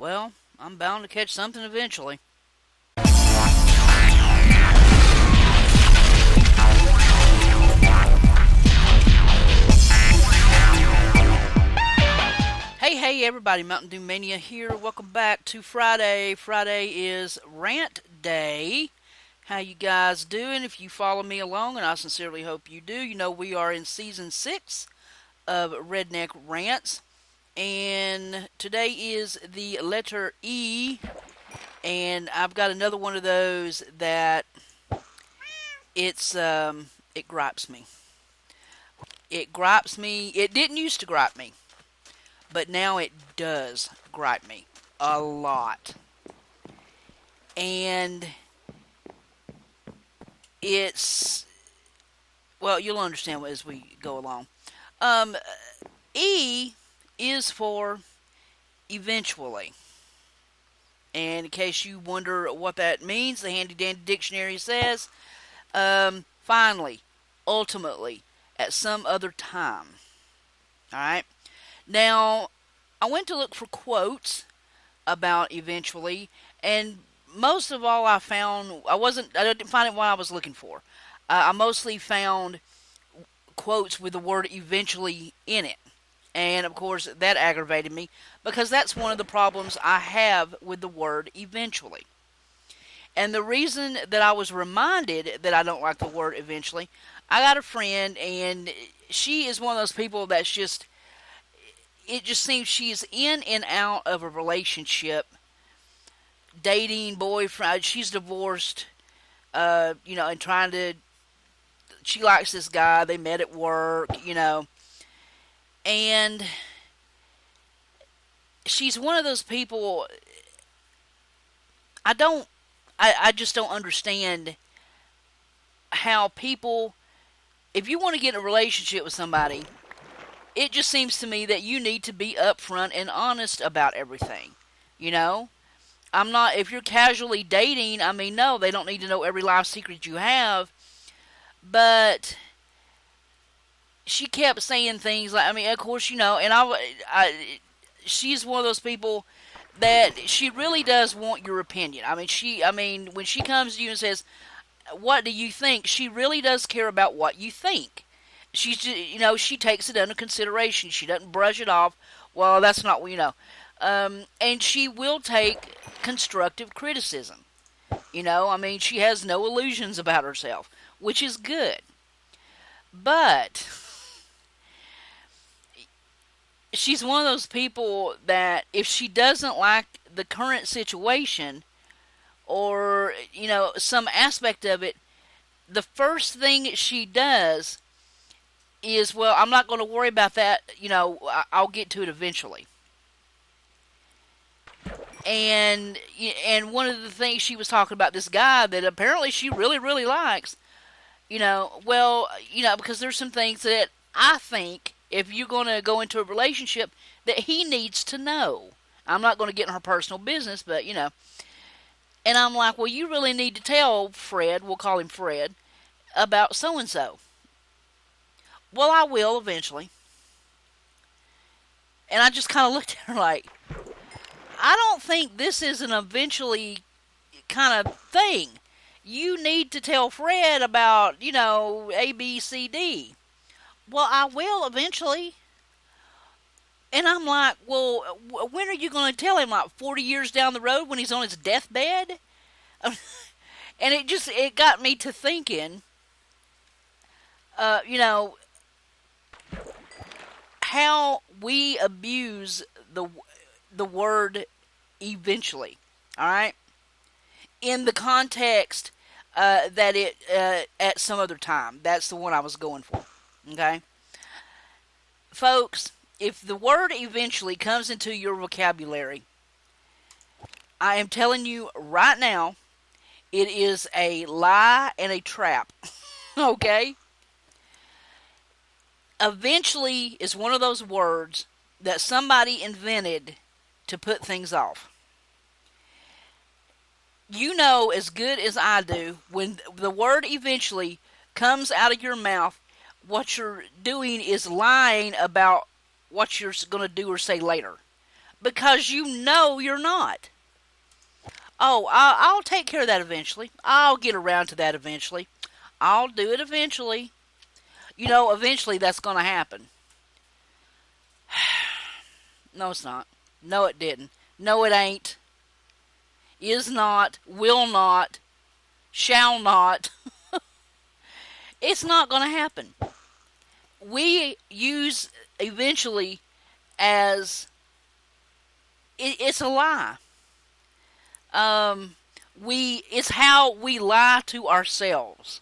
Well, I'm bound to catch something eventually. Hey, everybody, Mntdewmania here. Welcome back to Friday. Friday is Rant Day. How you guys doing? If you follow me along, and I sincerely hope you do, you know we are in Season 6 of Redneck Rants. And today is the letter E, and I've got another one of those that it gripes me. It gripes me. It didn't used to gripe me, but now it does gripe me a lot. And it's, well, you'll understand as we go along. Um, E is for eventually. And in case you wonder what that means, the handy dandy dictionary says, finally, ultimately, at some other time. Alright? Now, I went to look for quotes about eventually, and most of all I found, I didn't find it what I was looking for. I mostly found quotes with the word eventually in it. And of course, that aggravated me because that's one of the problems I have with the word eventually. And the reason that I was reminded that I don't like the word eventually, I got a friend and she is one of those people that's just, it just seems she's in and out of a relationship, dating, boyfriend, she's divorced, and trying to, she likes this guy, they met at work, and she's one of those people, I just don't understand how people, if you want to get in a relationship with somebody, it just seems to me that you need to be upfront and honest about everything. I'm not, if you're casually dating, no, they don't need to know every life secret you have, but she kept saying things like, of course, and she's one of those people that she really does want your opinion. When she comes to you and says, what do you think? She really does care about what you think. She's just, she takes it under consideration. She doesn't brush it off. Well, that's not what. And she will take constructive criticism. She has no illusions about herself, which is good. But she's one of those people that if she doesn't like the current situation or, some aspect of it, the first thing she does is, well, I'm not going to worry about that, I'll get to it eventually. And one of the things she was talking about, this guy that apparently she really, really likes, because there's some things that I think if you're going to go into a relationship that he needs to know. I'm not going to get in her personal business, but, And I'm like, well, you really need to tell Fred, we'll call him Fred, about so-and-so. Well, I will eventually. And I just kind of looked at her like, I don't think this is an eventually kind of thing. You need to tell Fred about, A, B, C, D. Well, I will eventually. And I'm like, well, when are you going to tell him? Like 40 years down the road when he's on his deathbed? And it got me to thinking, how we abuse the word eventually. All right? In the context that it at some other time. That's the one I was going for. Okay? Folks, if the word eventually comes into your vocabulary, I am telling you right now, it is a lie and a trap. Okay? Eventually is one of those words that somebody invented to put things off. You know as good as I do, when the word eventually comes out of your mouth, what you're doing is lying about what you're going to do or say later. because you know you're not. Oh, I'll take care of that eventually. I'll get around to that eventually. I'll do it eventually. Eventually that's going to happen. No, it's not. No, it didn't. No, it ain't. Is not. Will not. Shall not. It's not going to happen. We use eventually as it's a lie. It's how we lie to ourselves.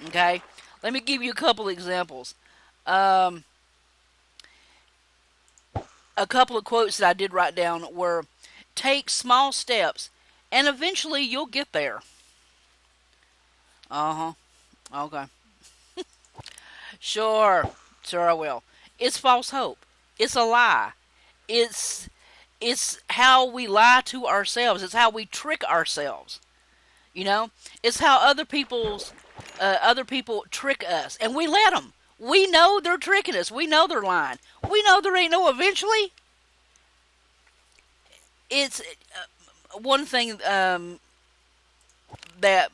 Okay, let me give you a couple examples. A couple of quotes that I did write down were, "Take small steps, and eventually you'll get there." Okay. Sure I will. It's false hope. It's a lie. It's how we lie to ourselves. It's how we trick ourselves. It's how other people trick us, and we let them. We know they're tricking us. We know they're lying. We know there ain't no eventually. It's one thing that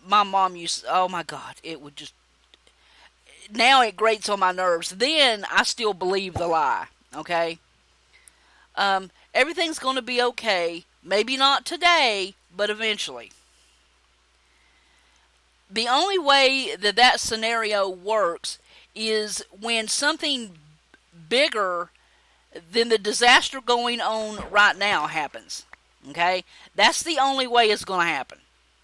my mom used. Oh my God, it would just. Now it grates on my nerves. Then I still believe the lie. Okay. Everything's going to be okay. Maybe not today, but eventually. The only way that scenario works is when something bigger than the disaster going on right now happens. Okay? That's the only way it's going to happen,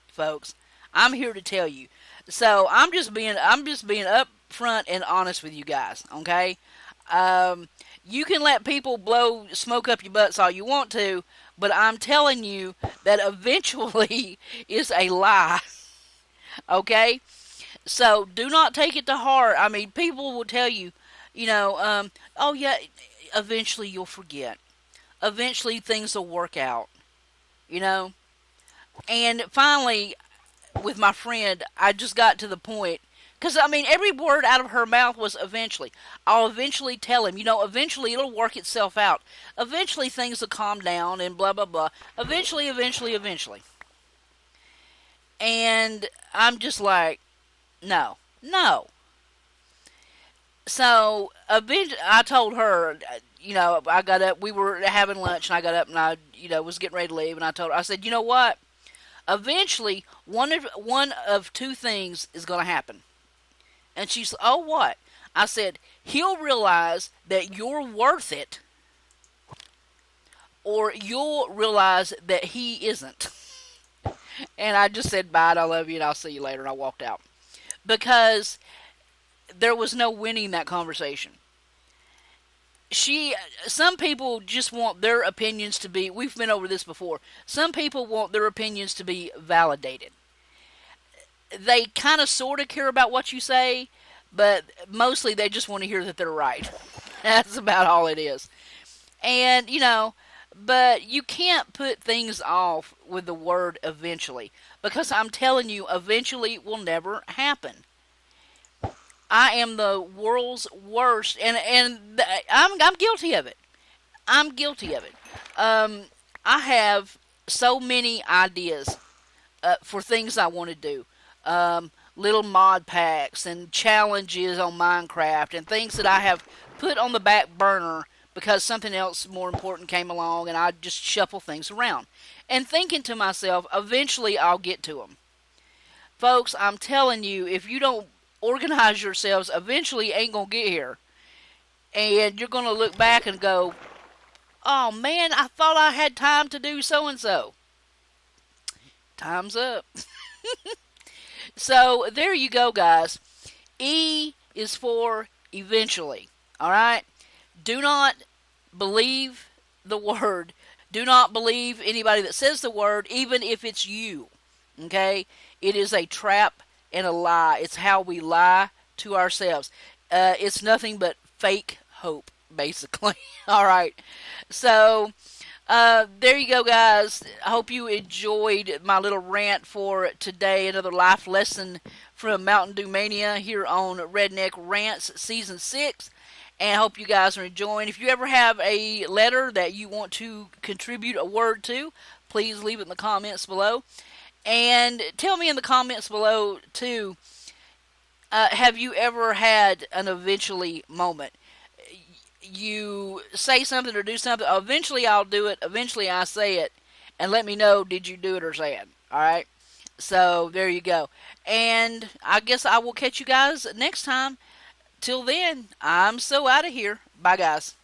folks. I'm here to tell you. So I'm just being upfront and honest with you guys. Okay? You can let people blow smoke up your butts all you want to, but I'm telling you that eventually is a lie. Okay? So do not take it to heart. I mean, people will tell you, oh yeah, eventually you'll forget. Eventually things will work out. And finally, with my friend, I just got to the point. Because, every word out of her mouth was eventually. I'll eventually tell him. Eventually it'll work itself out. Eventually things will calm down and blah, blah, blah. Eventually. And I'm just like, no. So, I told her, I got up. We were having lunch, and I got up, and I, was getting ready to leave. And I told her, I said, you know what? Eventually, one of two things is going to happen. And she's, oh, what? I said, he'll realize that you're worth it, or you'll realize that he isn't. And I just said, bye, I love you, and I'll see you later, and I walked out. Because there was no winning that conversation. Some people just want their opinions to be, we've been over this before, some people want their opinions to be validated. They kind of sort of care about what you say, but mostly they just want to hear that they're right. That's about all it is. And, but you can't put things off with the word eventually, because I'm telling you, eventually will never happen. I am the world's worst, and I'm guilty of it. I'm guilty of it. I have so many ideas for things I want to do. Little mod packs and challenges on Minecraft and things that I have put on the back burner because something else more important came along, and I just shuffle things around and thinking to myself, eventually I'll get to them. Folks, I'm telling you, if you don't organize yourselves, eventually ain't gonna get here, and you're gonna look back and go, oh man, I thought I had time to do so and so. Time's up. So there you go, guys. E is for eventually. Alright? Do not believe the word. Do not believe anybody that says the word, even if it's you. Okay? It is a trap and a lie. It's how we lie to ourselves. It's nothing but fake hope, basically. Alright? So, there you go, guys. I hope you enjoyed my little rant for today. Another life lesson from Mntdewmania here on Redneck Rants Season 6. and I hope you guys are enjoying. If you ever have a letter that you want to contribute a word to, please leave it in the comments below. And tell me in the comments below, too, have you ever had an eventually moment? You say something or do something, eventually I'll do it, eventually I say it, and let me know, did you do it or say it? Alright? So, there you go. And I guess I will catch you guys next time. Till then, I'm so out of here. Bye, guys.